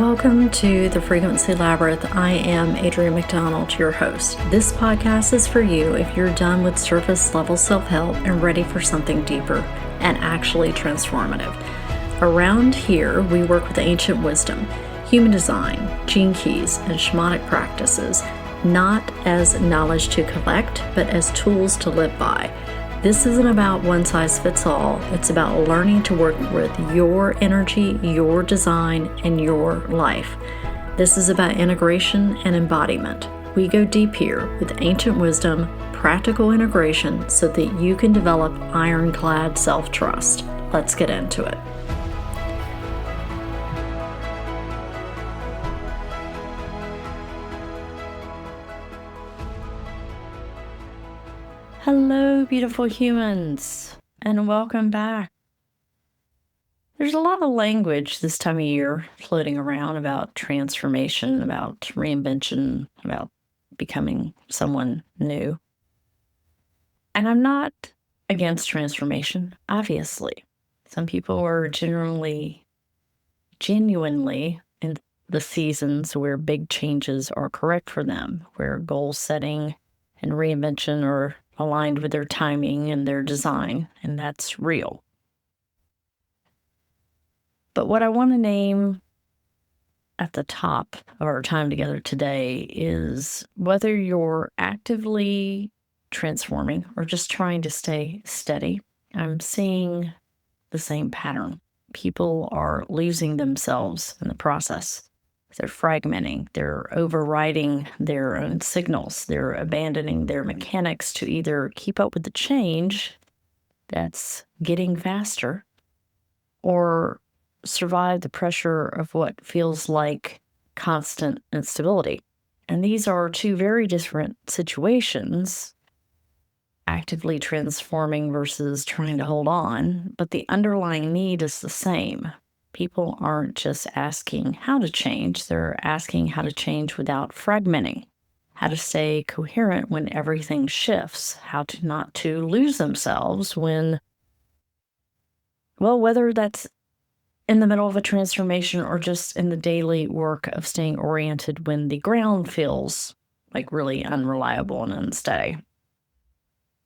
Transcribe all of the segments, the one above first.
Welcome to the Frequency Labyrinth. I am Adrienne McDonald, your host. This podcast is for you if you're done with surface level self-help and ready for something deeper and actually transformative. Around here, we work with ancient wisdom, human design, gene keys, and shamanic practices, not as knowledge to collect, but as tools to live by. This isn't about one size fits all. It's about learning to work with your energy, your design, and your life. This is about integration and embodiment. We go deep here with ancient wisdom, practical integration, so that you can develop ironclad self-trust. Let's get into it. Hello, beautiful humans, and welcome back. There's a lot of language this time of year floating around about transformation, about reinvention, about becoming someone new. And I'm not against transformation, obviously. Some people are genuinely in the seasons where big changes are correct for them, where goal setting and reinvention are aligned with their timing and their design, and that's real. But what I want to name at the top of our time together today is whether you're actively transforming or just trying to stay steady. I'm seeing the same pattern. People are losing themselves in the process. They're fragmenting, they're overriding their own signals, they're abandoning their mechanics to either keep up with the change that's getting faster or survive the pressure of what feels like constant instability. And these are two very different situations, actively transforming versus trying to hold on, but the underlying need is the same. People aren't just asking how to change, they're asking how to change without fragmenting, how to stay coherent when everything shifts, how to not to lose themselves when, whether that's in the middle of a transformation or just in the daily work of staying oriented when the ground feels like really unreliable and unsteady.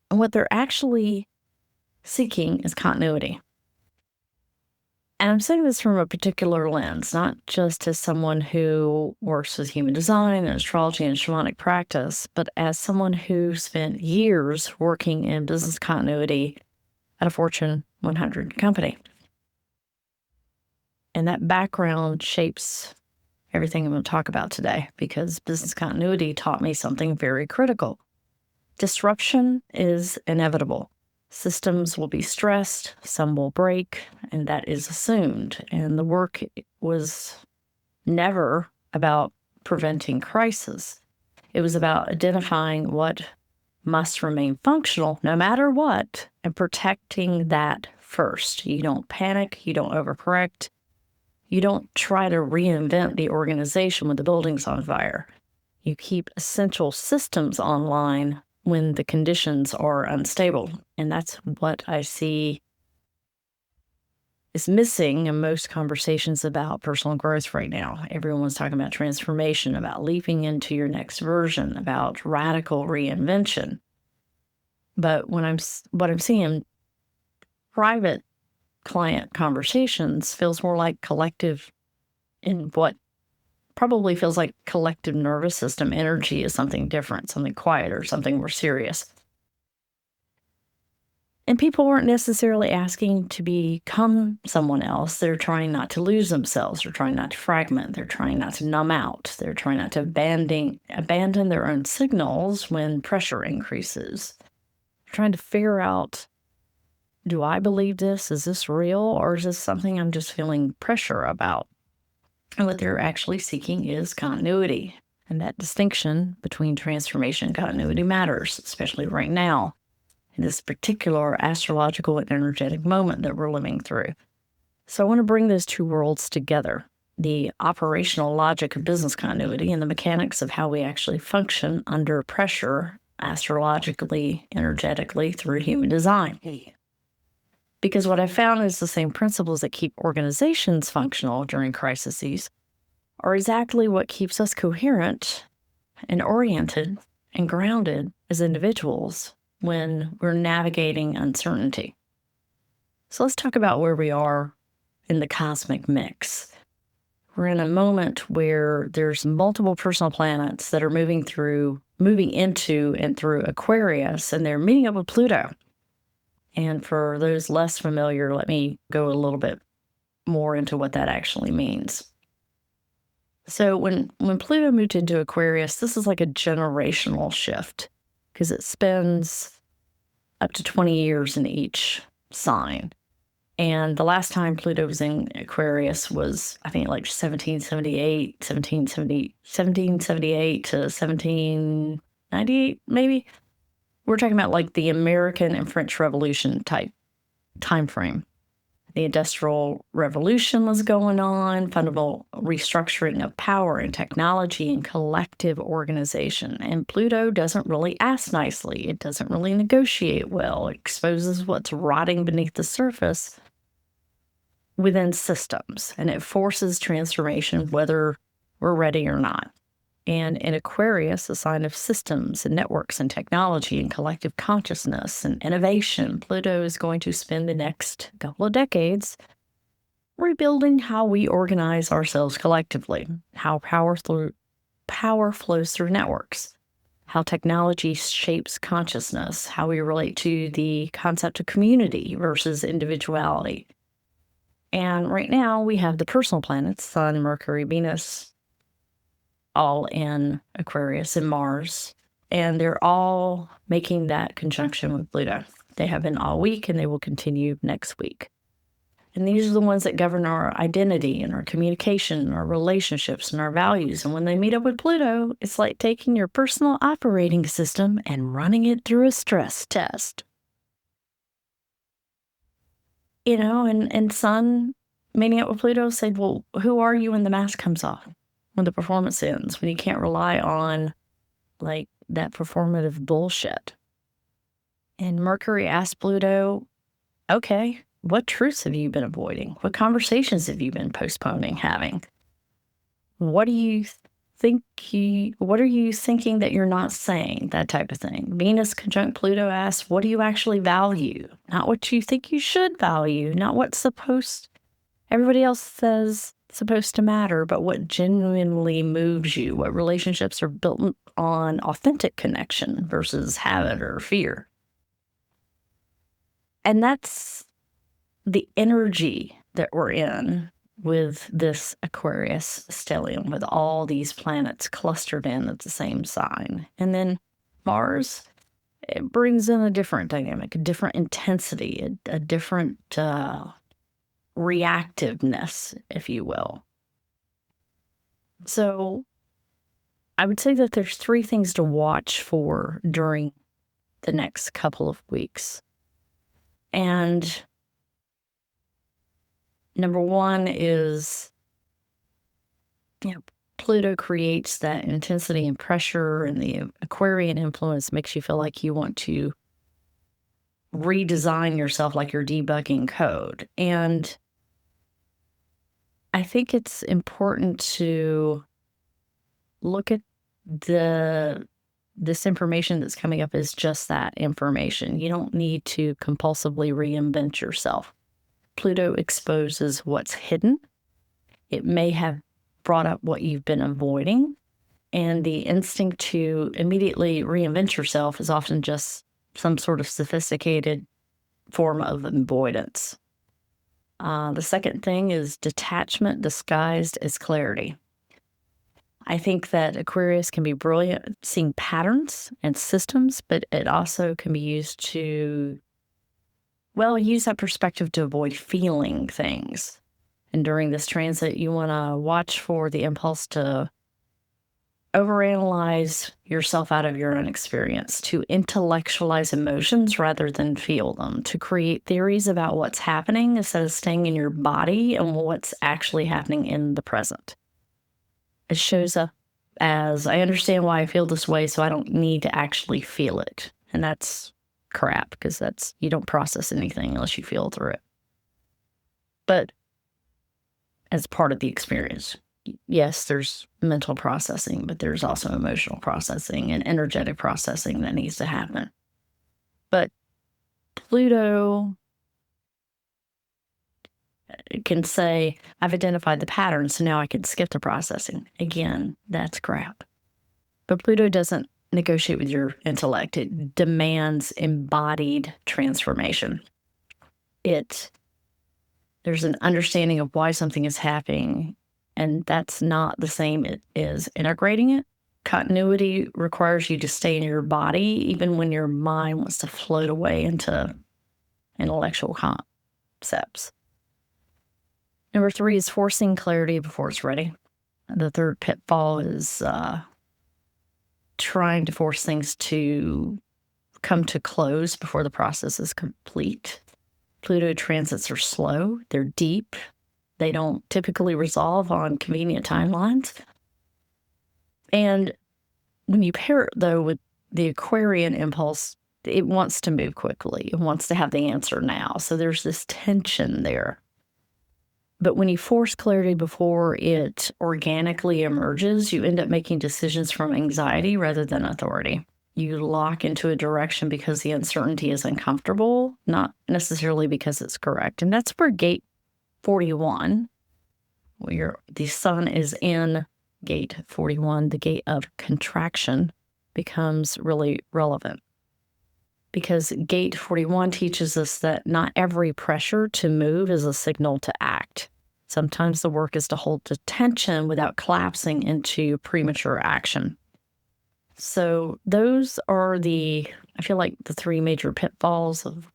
And what they're actually seeking is continuity. And I'm saying this from a particular lens, not just as someone who works with human design and astrology and shamanic practice, but as someone who spent years working in business continuity at a Fortune 100 company. And that background shapes everything I'm going to talk about today, because business continuity taught me something very critical. Disruption is inevitable. Systems will be stressed, some will break, and that is assumed. And the work was never about preventing crisis. It was about identifying what must remain functional no matter what and protecting that first. You don't panic, you don't overcorrect, you don't try to reinvent the organization when the building's on fire. You keep essential systems online when the conditions are unstable. And that's what I see is missing in most conversations about personal growth right now. Everyone's talking about transformation, about leaping into your next version, about radical reinvention. But what I'm seeing in private client conversations feels more like collective, in what probably feels like collective nervous system energy is something different, something quieter, something more serious. And people weren't necessarily asking to become someone else. They're trying not to lose themselves. They're trying not to fragment. They're trying not to numb out. They're trying not to abandon their own signals when pressure increases. They're trying to figure out, do I believe this? Is this real? Or is this something I'm just feeling pressure about? And what they're actually seeking is continuity. And that distinction between transformation and continuity matters, especially right now, in this particular astrological and energetic moment that we're living through. So I want to bring those two worlds together, the operational logic of business continuity and the mechanics of how we actually function under pressure, astrologically, energetically, through human design. Because what I found is the same principles that keep organizations functional during crises are exactly what keeps us coherent and oriented and grounded as individuals when we're navigating uncertainty. So let's talk about where we are in the cosmic mix. We're in a moment where there's multiple personal planets that are moving into and through Aquarius, and they're meeting up with Pluto. And for those less familiar, let me go a little bit more into what that actually means. So when Pluto moved into Aquarius, this is like a generational shift because it spends up to 20 years in each sign. And the last time Pluto was in Aquarius was, I think, like 1778 to 1798, maybe. We're talking about like the American and French Revolution type time frame. The Industrial Revolution was going on, fundamental restructuring of power and technology and collective organization. And Pluto doesn't really ask nicely. It doesn't really negotiate well. It exposes what's rotting beneath the surface within systems, and it forces transformation whether we're ready or not. And in Aquarius, a sign of systems and networks and technology and collective consciousness and innovation, Pluto is going to spend the next couple of decades rebuilding how we organize ourselves collectively, how power flows through networks, how technology shapes consciousness, how we relate to the concept of community versus individuality. And right now we have the personal planets, Sun, Mercury, Venus, all in Aquarius and Mars, and they're all making that conjunction with Pluto. They have been all week and they will continue next week. And these are the ones that govern our identity and our communication, and our relationships and our values. And when they meet up with Pluto, it's like taking your personal operating system and running it through a stress test. And Sun meeting up with Pluto said, well, who are you when the mask comes off? When the performance ends, when you can't rely on like that performative bullshit. And Mercury asked Pluto, okay, what truths have you been avoiding? What conversations have you been postponing having? What are you thinking that you're not saying? That type of thing. Venus conjunct Pluto asks, what do you actually value? Not what you think you should value, not what's everybody else says supposed to matter, but what genuinely moves you, what relationships are built on authentic connection versus habit or fear. And that's the energy that we're in with this Aquarius stellium, with all these planets clustered in at the same sign. And then Mars, it brings in a different dynamic, a different intensity, a different reactiveness, if you will. So I would say that there's 3 things to watch for during the next couple of weeks. And number 1 is, Pluto creates that intensity and pressure, and the Aquarian influence makes you feel like you want to redesign yourself like you're debugging code. And I think it's important to look at this information that's coming up as just that information. You don't need to compulsively reinvent yourself. Pluto exposes what's hidden. It may have brought up what you've been avoiding, and the instinct to immediately reinvent yourself is often just some sort of sophisticated form of avoidance. The second thing is detachment disguised as clarity. I think that Aquarius can be brilliant at seeing patterns and systems, but it also can be used to, use that perspective to avoid feeling things. And during this transit, you want to watch for the impulse to overanalyze yourself out of your own experience, to intellectualize emotions rather than feel them, to create theories about what's happening instead of staying in your body and what's actually happening in the present. It shows up as, I understand why I feel this way, so I don't need to actually feel it. And that's crap, because you don't process anything unless you feel through it. But as part of the experience. yes, there's mental processing, but there's also emotional processing and energetic processing that needs to happen. But Pluto can say, I've identified the pattern, so now I can skip the processing. Again, that's crap. But Pluto doesn't negotiate with your intellect. It demands embodied transformation. There's an understanding of why something is happening, and that's not the same as integrating it. Continuity requires you to stay in your body, even when your mind wants to float away into intellectual concepts. Number 3 is forcing clarity before it's ready. The third pitfall is trying to force things to come to close before the process is complete. Pluto transits are slow, they're deep, they don't typically resolve on convenient timelines. And when you pair it, though, with the Aquarian impulse, it wants to move quickly, it wants to have the answer now. So there's this tension there. But when you force clarity before it organically emerges, you end up making decisions from anxiety rather than authority. You lock into a direction because the uncertainty is uncomfortable, not necessarily because it's correct. And that's where Gate 41, where the sun is in Gate 41, the Gate of Contraction, becomes really relevant. Because Gate 41 teaches us that not every pressure to move is a signal to act. Sometimes the work is to hold the tension without collapsing into premature action. So those are I feel like the 3 major pitfalls of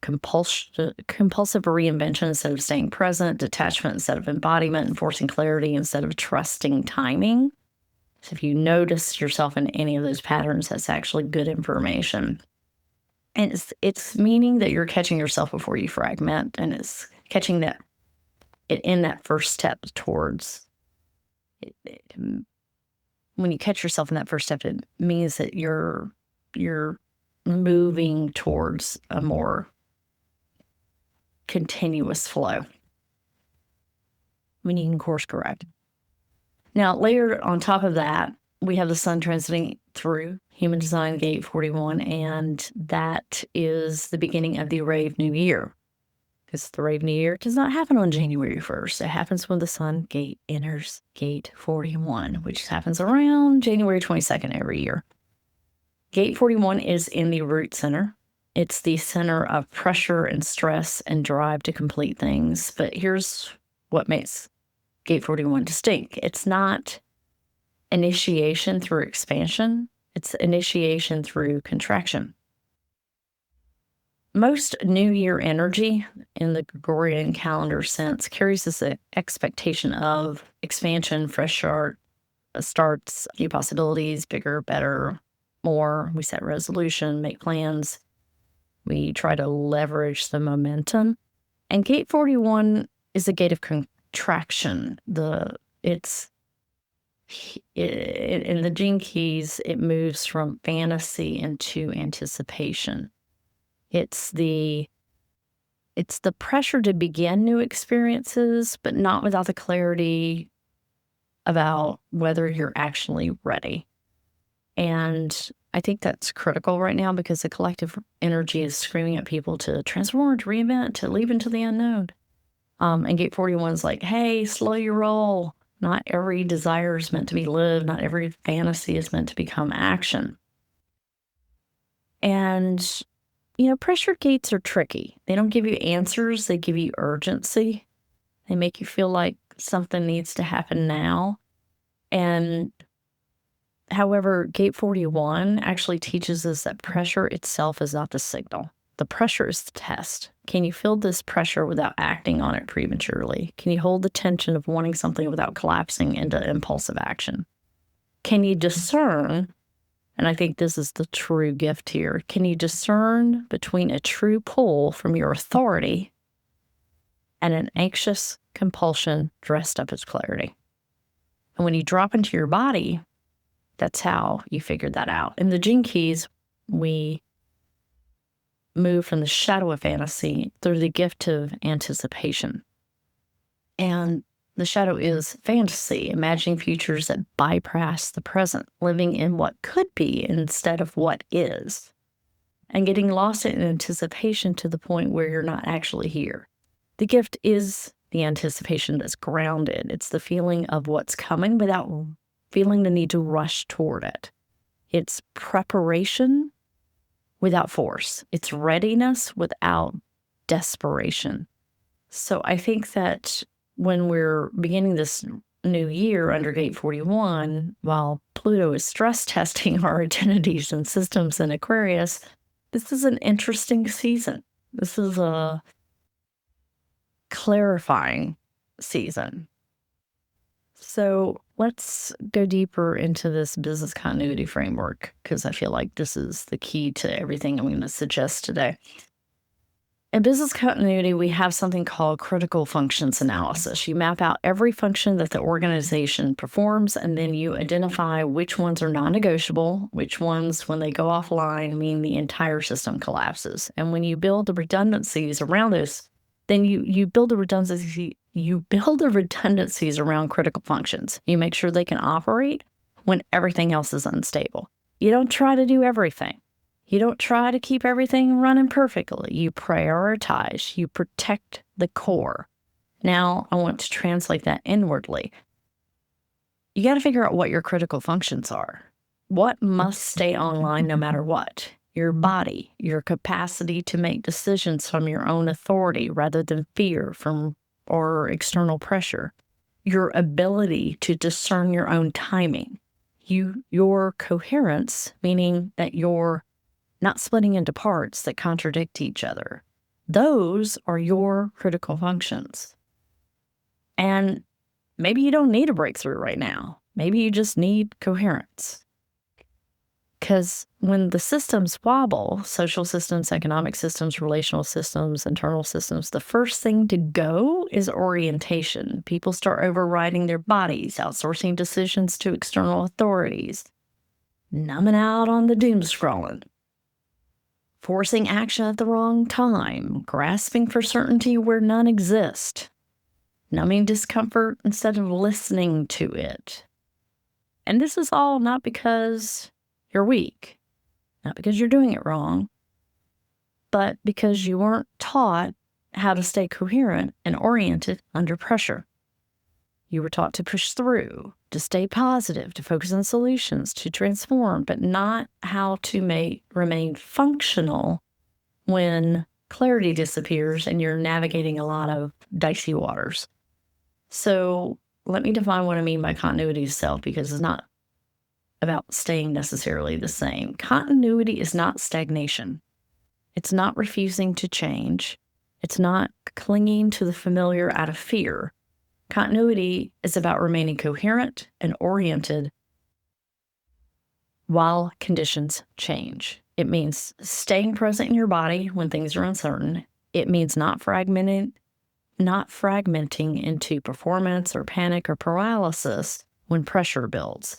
compulsive reinvention instead of staying present, detachment instead of embodiment, and forcing clarity instead of trusting timing. So if you notice yourself in any of those patterns, that's actually good information. And it's meaning that you're catching yourself before you fragment, and it's catching that in that first step towards it. When you catch yourself in that first step, it means that you're moving towards a more continuous flow. When you can course correct. Now, later on top of that, we have the sun transiting through human design Gate 41, and that is the beginning of the Rave New Year. Because the Rave New Year does not happen on January 1st. It happens when the sun gate enters Gate 41, which happens around January 22nd every year. Gate 41 is in the root center. It's the center of pressure and stress and drive to complete things. But here's what makes Gate 41 distinct. It's not initiation through expansion. It's initiation through contraction. Most New Year energy in the Gregorian calendar sense carries this expectation of expansion, fresh starts, new possibilities, bigger, better, more. We set resolution, make plans. We try to leverage the momentum. And Gate 41 is a gate of contraction. In the Gene Keys, it moves from fantasy into anticipation. It's the pressure to begin new experiences, but not without the clarity about whether you're actually ready. And I think that's critical right now because the collective energy is screaming at people to transform, to reinvent, to leap into the unknown. And Gate 41 is like, hey, slow your roll. Not every desire is meant to be lived. Not every fantasy is meant to become action. And pressure gates are tricky. They don't give you answers. They give you urgency. They make you feel like something needs to happen now. And however, Gate 41 actually teaches us that pressure itself is not the signal. The pressure is the test. Can you feel this pressure without acting on it prematurely? Can you hold the tension of wanting something without collapsing into impulsive action? Can you discern? And I think this is the true gift here. Can you discern between a true pull from your authority and an anxious compulsion dressed up as clarity? And when you drop into your body, that's how you figure that out. In the Gene Keys, we move from the shadow of fantasy through the gift of anticipation. And The shadow is fantasy, imagining futures that bypass the present, living in what could be instead of what is, and getting lost in anticipation to the point where you're not actually here. The gift is the anticipation that's grounded. It's the feeling of what's coming without feeling the need to rush toward it. It's preparation without force. It's readiness without desperation. So I think that when we're beginning this new year under Gate 41, while Pluto is stress testing our identities and systems in Aquarius, this is an interesting season. This is a clarifying season. So let's go deeper into this business continuity framework, because I feel like this is the key to everything I'm going to suggest today. In business continuity, we have something called critical functions analysis. You map out every function that the organization performs, and then you identify which ones are non-negotiable, which ones, when they go offline, mean the entire system collapses. And when you build the redundancies around this, then you build the redundancies around critical functions. You make sure they can operate when everything else is unstable. You don't try to do everything. You don't try to keep everything running perfectly. You prioritize. You protect the core. Now, I want to translate that inwardly. You got to figure out what your critical functions are. What must stay online no matter what? Your body, your capacity to make decisions from your own authority rather than fear or external pressure. Your ability to discern your own timing. Your coherence, meaning that you're not splitting into parts that contradict each other. Those are your critical functions. And maybe you don't need a breakthrough right now. Maybe you just need coherence. Because when the systems wobble, social systems, economic systems, relational systems, internal systems, the first thing to go is orientation. People start overriding their bodies, outsourcing decisions to external authorities, numbing out on the doom scrolling, forcing action at the wrong time, grasping for certainty where none exist, numbing discomfort instead of listening to it. And this is all not because you're weak, not because you're doing it wrong, but because you weren't taught how to stay coherent and oriented under pressure. You were taught to push through, to stay positive, to focus on solutions, to transform, but not how to remain functional when clarity disappears and you're navigating a lot of dicey waters. So let me define what I mean by continuity of self, because it's not about staying necessarily the same. Continuity is not stagnation. It's not refusing to change. It's not clinging to the familiar out of fear. Continuity is about remaining coherent and oriented while conditions change. It means staying present in your body when things are uncertain. It means not fragmenting into performance or panic or paralysis when pressure builds.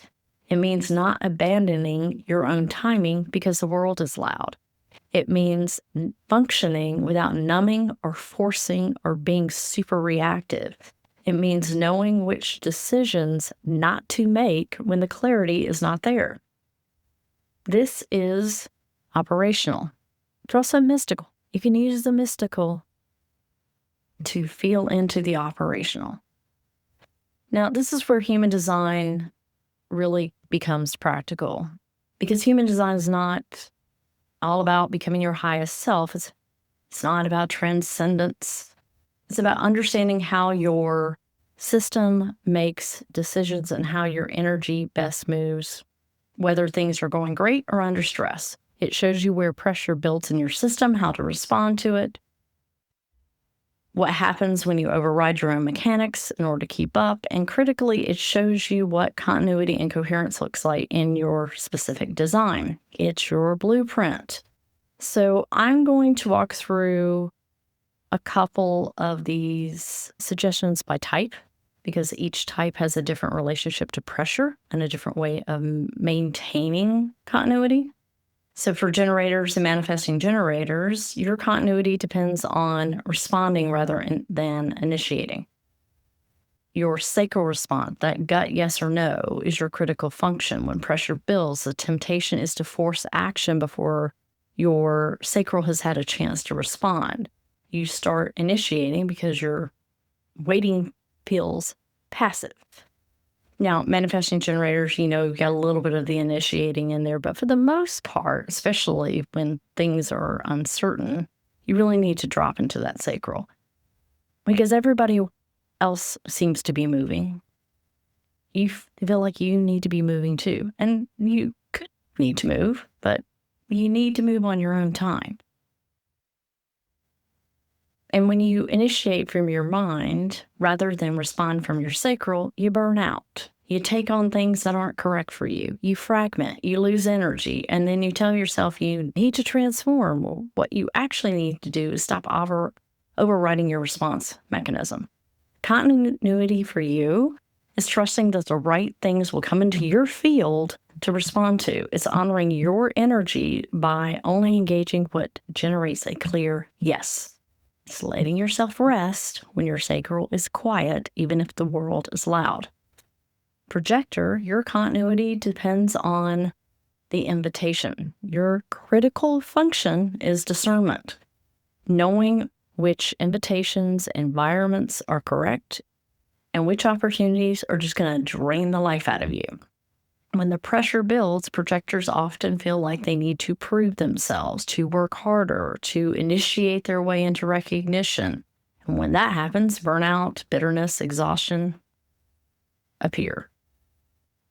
It means not abandoning your own timing because the world is loud. It means functioning without numbing or forcing or being super reactive. It means knowing which decisions not to make when the clarity is not there. This is operational. It's also mystical. You can use the mystical to feel into the operational. Now, this is where human design really becomes practical, because human design is not all about becoming your highest self. It's not about transcendence. It's about understanding how your system makes decisions and how your energy best moves, whether things are going great or under stress. It shows you where pressure builds in your system, how to respond to it, what happens when you override your own mechanics in order to keep up, and critically, it shows you what continuity and coherence looks like in your specific design. It's your blueprint. So I'm going to walk through a couple of these suggestions by type, because each type has a different relationship to pressure and a different way of maintaining continuity. So for generators and manifesting generators, your continuity depends on responding rather than initiating. Your sacral response, that gut yes or no, is your critical function. When pressure builds, the temptation is to force action before your sacral has had a chance to respond. You start initiating because your waiting feels passive. Now, manifesting generators, you've got a little bit of the initiating in there, but for the most part, especially when things are uncertain, you really need to drop into that sacral because everybody else seems to be moving. You feel like you need to be moving too, and you could need to move, but you need to move on your own time. And when you initiate from your mind rather than respond from your sacral, you burn out. You take on things that aren't correct for you. You fragment, you lose energy, and then you tell yourself you need to transform. Well, what you actually need to do is stop overriding your response mechanism. Continuity for you is trusting that the right things will come into your field to respond to. It's honoring your energy by only engaging what generates a clear yes. It's letting yourself rest when your sacral is quiet, even if the world is loud. Projector, your continuity depends on the invitation. Your critical function is discernment, knowing which invitations, environments are correct, and which opportunities are just going to drain the life out of you. When the pressure builds, projectors often feel like they need to prove themselves, to work harder, to initiate their way into recognition. And when that happens, burnout, bitterness, exhaustion appear.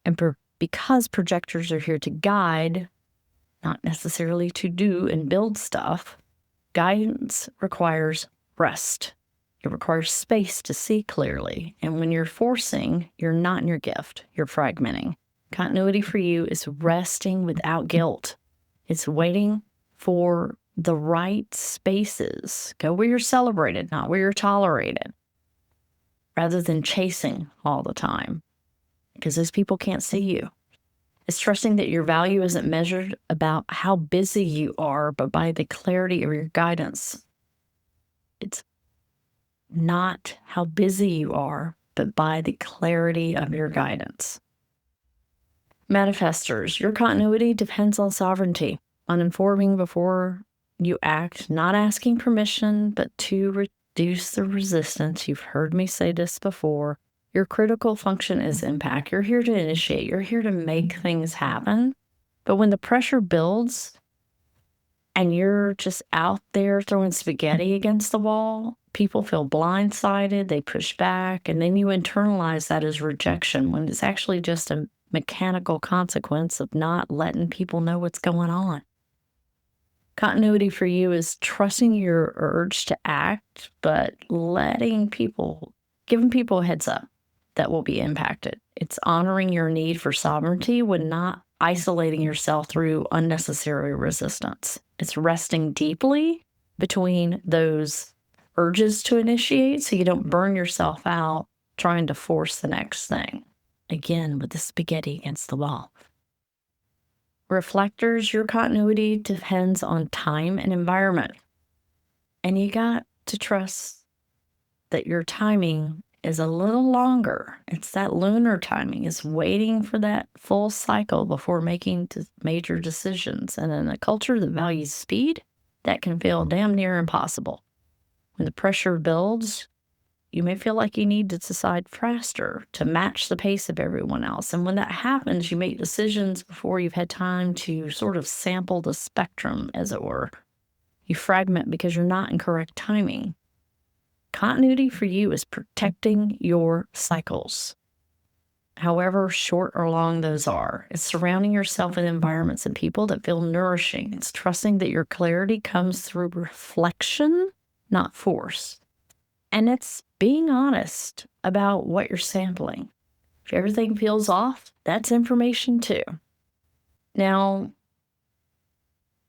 And because projectors are here to guide, not necessarily to do and build stuff, guidance requires rest. It requires space to see clearly. And when you're forcing, you're not in your gift. You're fragmenting. Continuity for you is resting without guilt. It's waiting for the right spaces. Go where you're celebrated, not where you're tolerated, rather than chasing all the time, because those people can't see you. It's trusting that your value isn't measured about how busy you are, but by the clarity of your guidance. It's not how busy you are, but by the clarity of your guidance. Manifestors, your continuity depends on sovereignty, on informing before you act, not asking permission, but to reduce the resistance. You've heard me say this before. Your critical function is impact. You're here to initiate. You're here to make things happen. But when the pressure builds and you're just out there throwing spaghetti against the wall, people feel blindsided, they push back, and then you internalize that as rejection when it's actually just a mechanical consequence of not letting people know what's going on. Continuity for you is trusting your urge to act, but giving people a heads up that will be impacted. It's honoring your need for sovereignty when not isolating yourself through unnecessary resistance. It's resting deeply between those urges to initiate so you don't burn yourself out trying to force the next thing. Again, with the spaghetti against the wall. Reflectors, your continuity depends on time and environment. And you got to trust that your timing is a little longer. It's that lunar timing. It's waiting for that full cycle before making major decisions. And in a culture that values speed, that can feel damn near impossible. When the pressure builds, you may feel like you need to decide faster to match the pace of everyone else. And when that happens, you make decisions before you've had time to sort of sample the spectrum, as it were. You fragment because you're not in correct timing. Continuity for you is protecting your cycles, however short or long those are. It's surrounding yourself with environments and people that feel nourishing. It's trusting that your clarity comes through reflection, not force. And it's being honest about what you're sampling. If everything feels off, that's information too. Now,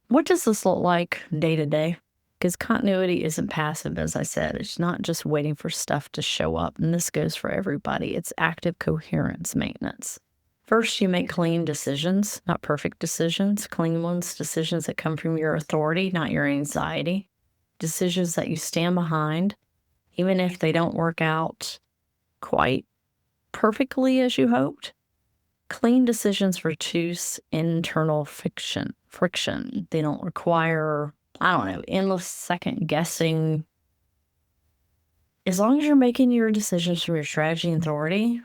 what does this look like day to day? Because continuity isn't passive, as I said. It's not just waiting for stuff to show up. And this goes for everybody. It's active coherence maintenance. First, you make clean decisions, not perfect decisions. Clean ones, decisions that come from your authority, not your anxiety. Decisions that you stand behind, even if they don't work out quite perfectly as you hoped. Clean decisions reduce internal friction. They don't require, I don't know, endless second guessing. As long as you're making your decisions from your strategy and authority,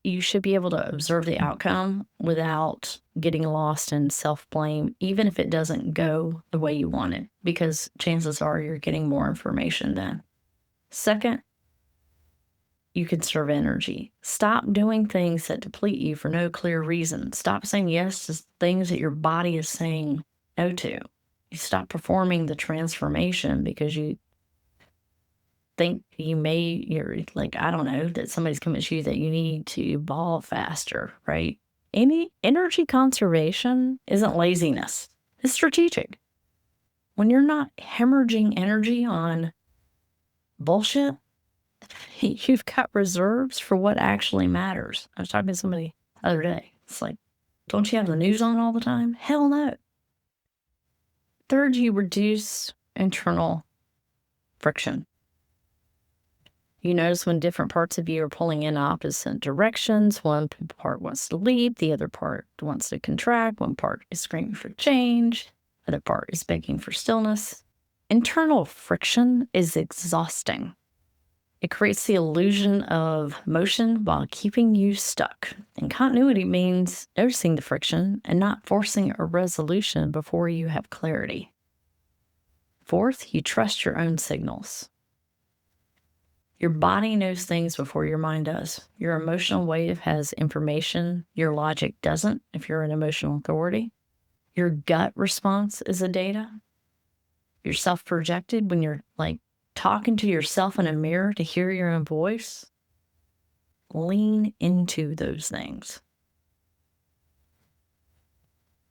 you should be able to observe the outcome without getting lost in self blame, even if it doesn't go the way you want it, because chances are you're getting more information then. Second, you conserve energy. Stop doing things that deplete you for no clear reason. Stop saying yes to things that your body is saying no to. You stop performing the transformation because you think you're like, I don't know, that somebody's convinced you that you need to evolve faster, right? Any energy conservation isn't laziness, it's strategic. When you're not hemorrhaging energy on bullshit, you've got reserves for what actually matters. I was talking to somebody the other day. It's like, don't you have the news on all the time? Hell no. Third, you reduce internal friction. You notice when different parts of you are pulling in opposite directions. One part wants to leap, the other part wants to contract, one part is screaming for change, the other part is begging for stillness. Internal friction is exhausting. It creates the illusion of motion while keeping you stuck. And continuity means noticing the friction and not forcing a resolution before you have clarity. Fourth, you trust your own signals. Your body knows things before your mind does. Your emotional wave has information your logic doesn't if you're an emotional authority. Your gut response is a data. You're self-projected when you're like talking to yourself in a mirror to hear your own voice. Lean into those things.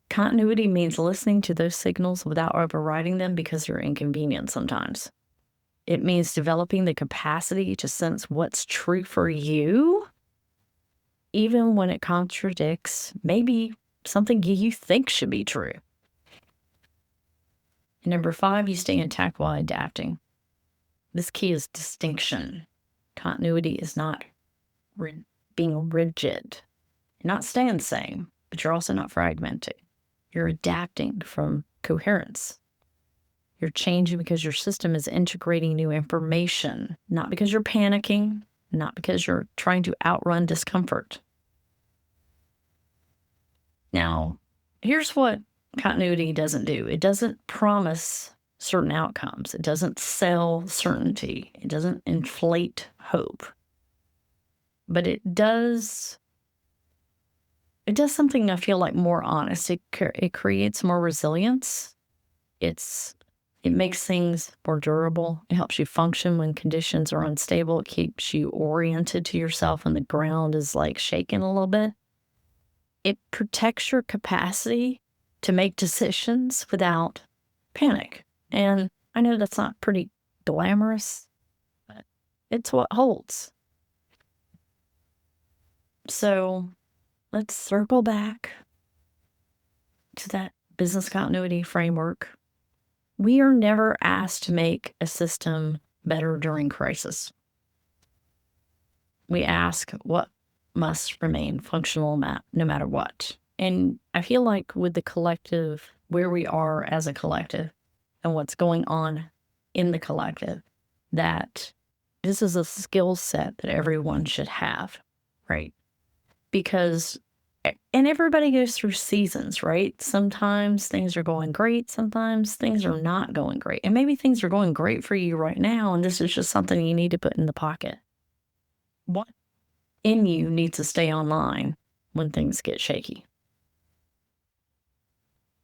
Continuity means listening to those signals without overriding them because they're inconvenient sometimes. It means developing the capacity to sense what's true for you, even when it contradicts maybe something you think should be true. And number 5, you stay intact while adapting. This key is distinction. Continuity is not being rigid. You're not staying the same, but you're also not fragmenting. You're adapting from coherence. You're changing because your system is integrating new information, not because you're panicking, not because you're trying to outrun discomfort. Now, here's what continuity doesn't do. It doesn't promise certain outcomes. It doesn't sell certainty. It doesn't inflate hope. But it does something I feel like more honest. It creates more resilience. It makes things more durable. It helps you function when conditions are unstable. It keeps you oriented to yourself when the ground is like shaking a little bit. It protects your capacity to make decisions without panic. And I know that's not pretty glamorous, but it's what holds. So let's circle back to that business continuity framework. We are never asked to make a system better during crisis. We ask what must remain functional no matter what. And I feel like with the collective, where we are as a collective and what's going on in the collective, that this is a skill set that everyone should have, right? Because and everybody goes through seasons, right? Sometimes things are going great. Sometimes things are not going great. And maybe things are going great for you right now. And this is just something you need to put in the pocket. What in you needs to stay online when things get shaky?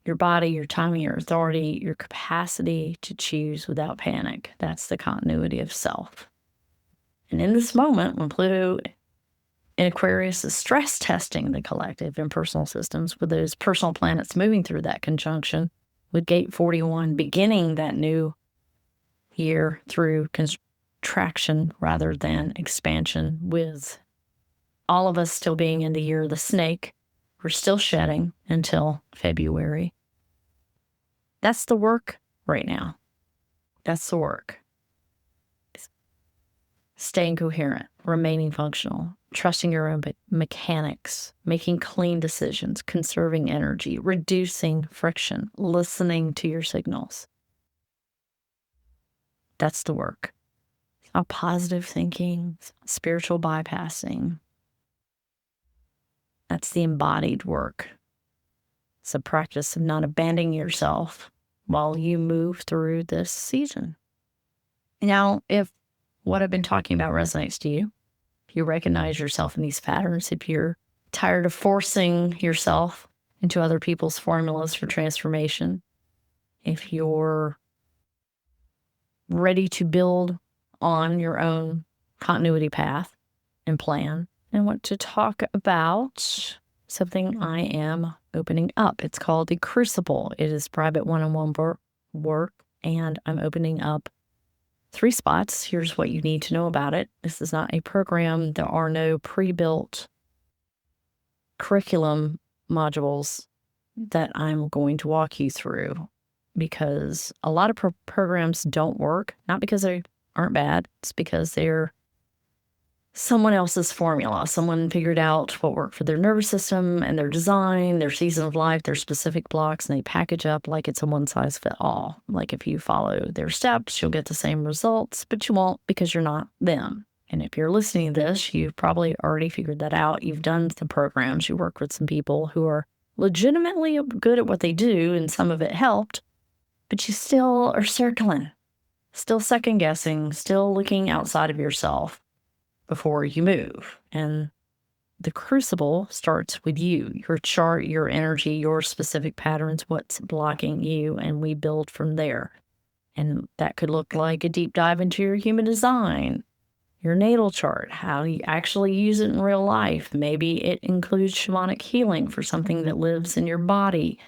Your body, your timing, your authority, your capacity to choose without panic. That's the continuity of self. And in this moment, when Pluto and Aquarius is stress testing the collective and personal systems with those personal planets moving through that conjunction, with Gate 41 beginning that new year through contraction rather than expansion, with all of us still being in the year of the snake. We're still shedding until February. That's the work right now. That's the work. staying coherent, remaining functional, trusting your own mechanics, making clean decisions, conserving energy, reducing friction, listening to your signals. That's the work. It's not positive thinking, it's not spiritual bypassing. That's the embodied work. It's a practice of not abandoning yourself while you move through this season. Now, if what I've been talking about resonates to you, if you recognize yourself in these patterns, if you're tired of forcing yourself into other people's formulas for transformation, if you're ready to build on your own continuity path and plan, and want to talk about something I am opening up. It's called the Crucible. It is private one-on-one work, and I'm opening up 3 spots. Here's what you need to know about it. This is not a program. There are no pre-built curriculum modules that I'm going to walk you through, because a lot of programs don't work, not because they aren't bad. It's because they're someone else's formula. Someone figured out what worked for their nervous system and their design, their season of life, their specific blocks, and they package up like it's a one-size-fits-all. Like if you follow their steps, you'll get the same results, but you won't, because you're not them. And if you're listening to this, you've probably already figured that out. You've done some programs. You work with some people who are legitimately good at what they do, and some of it helped, but you still are circling, still second-guessing, still looking outside of yourself before you move. And the Crucible starts with you, your chart, your energy, your specific patterns, what's blocking you, and we build from there. And that could look like a deep dive into your human design, your natal chart, how you actually use it in real life. Maybe it includes shamanic healing for something that lives in your body.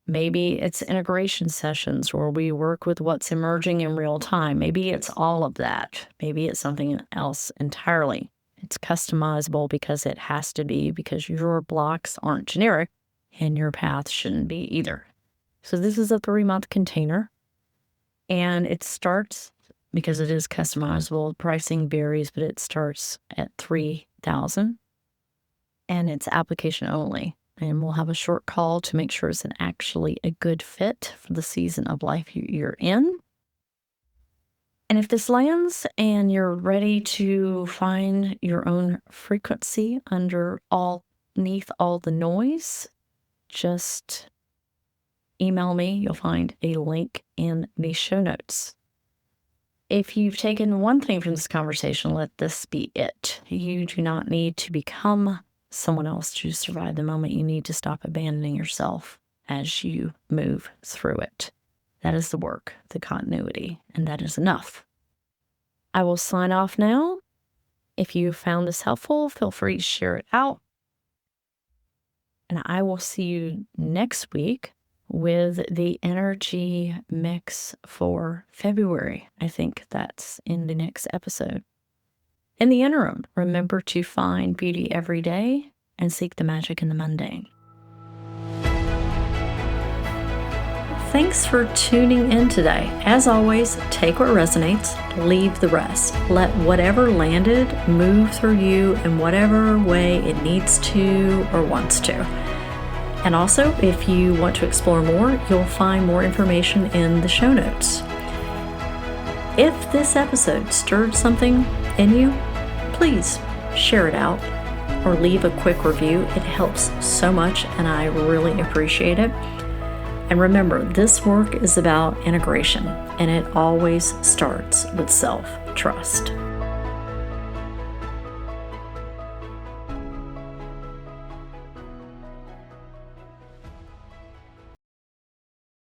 Maybe it's integration sessions where we work with what's emerging in real time. Maybe it's all of that. Maybe it's something else entirely. It's customizable because it has to be, because your blocks aren't generic and your path shouldn't be either. So this is a 3-month container, and it starts, because it is customizable, pricing varies, but it starts at $3,000, and it's application only. And we'll have a short call to make sure it's actually a good fit for the season of life you're in. And if this lands and you're ready to find your own frequency underneath all the noise, just email me. You'll find a link in the show notes. If you've taken one thing from this conversation, let this be it. You do not need to become someone else to survive the moment. You need to stop abandoning yourself as you move through it. That is the work, the continuity, and that is enough. I will sign off now. If you found this helpful, feel free to share it out. And I will see you next week with the energy mix for February. I think that's in the next episode. In the interim, remember to find beauty every day and seek the magic in the mundane. Thanks for tuning in today. As always, take what resonates, leave the rest. Let whatever landed move through you in whatever way it needs to or wants to. And also, if you want to explore more, you'll find more information in the show notes. If this episode stirred something in you, please share it out or leave a quick review. It helps so much, and I really appreciate it. And remember, this work is about integration, and it always starts with self-trust.